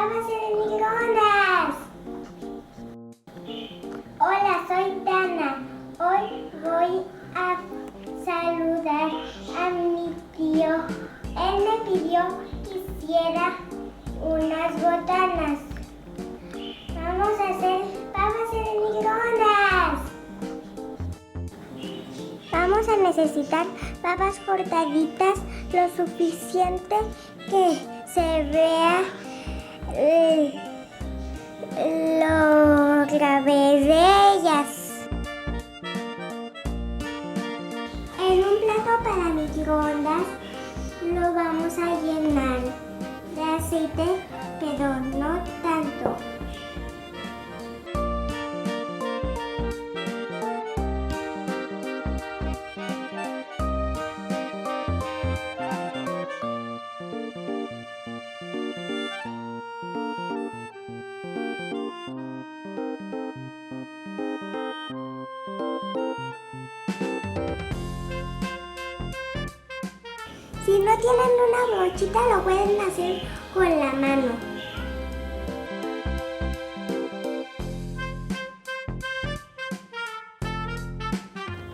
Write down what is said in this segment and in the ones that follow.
papas en el microondas. Hola, soy Dana. Hoy voy a saludar a mi tío. Él me pidió que hiciera unas botanas. Vamos a hacer papas en el microondas. Vamos a necesitar papas cortaditas lo suficiente que se vea lo grave de ellas. En un plato para microondas lo vamos a llenar de aceite, pero no tanto. Si no tienen una brochita, lo pueden hacer con la mano.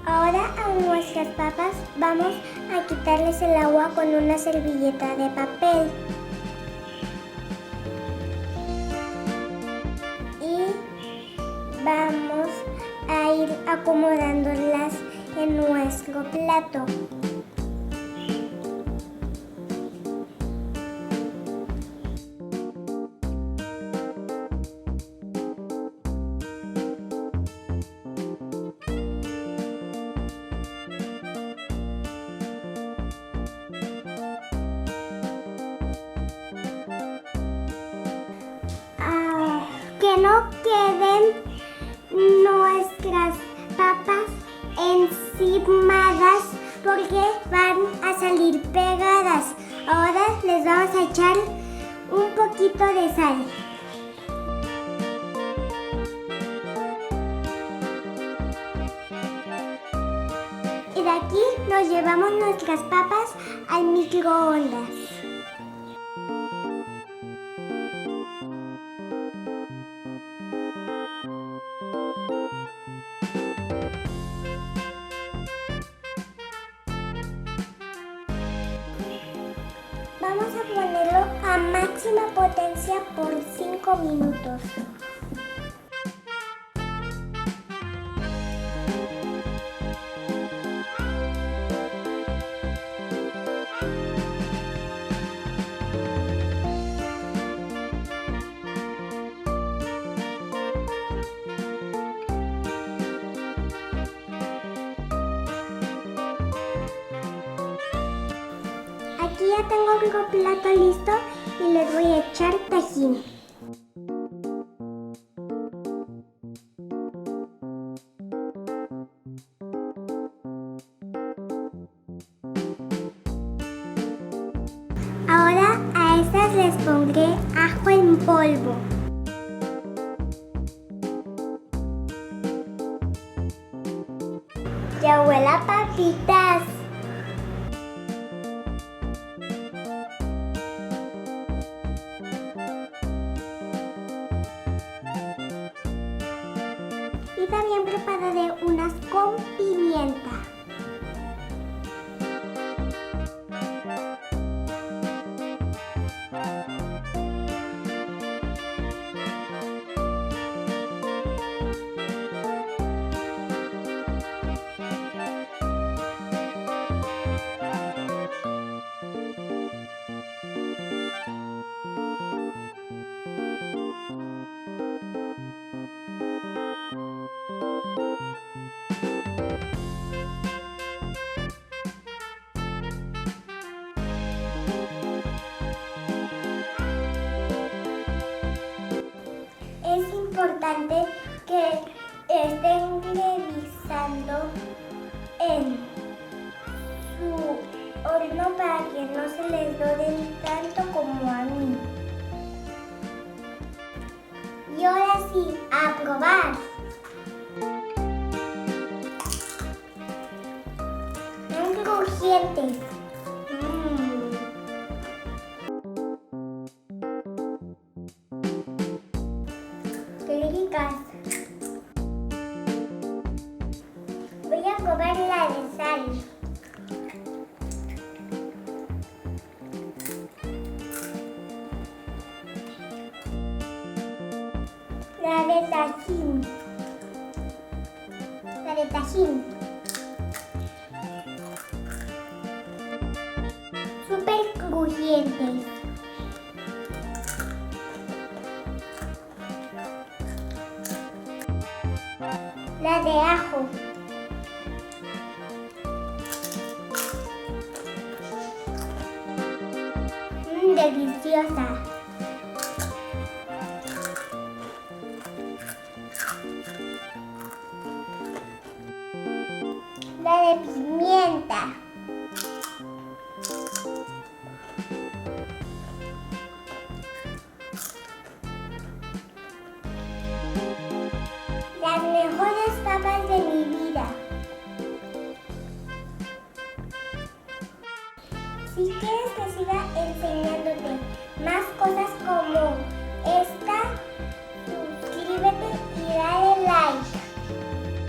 Ahora a nuestras papas vamos a quitarles el agua con una servilleta de papel. Y vamos a ir acomodándolas en nuestro plato. Que no queden nuestras papas encimadas porque van a salir pegadas. Ahora les vamos a echar un poquito de sal. Y de aquí nos llevamos nuestras papas al microondas. Vamos a ponerlo a máxima potencia por 5 minutos. Aquí ya tengo el plato listo y les voy a echar tajín. Ahora a estas les pondré ajo en polvo. Ya huele a papitas. Y también prepararé unas con pimienta. Es importante que estén revisando en su horno para que no se les doren tanto como a mí. Y ahora sí, a probar. Son crujientes. ricas. Voy a comer la de sal. La de tajín. La de tajín. Súper crujientes. La de ajo. Deliciosa. La de pimienta. Las mejores papas de mi vida. Si quieres que siga enseñándote más cosas como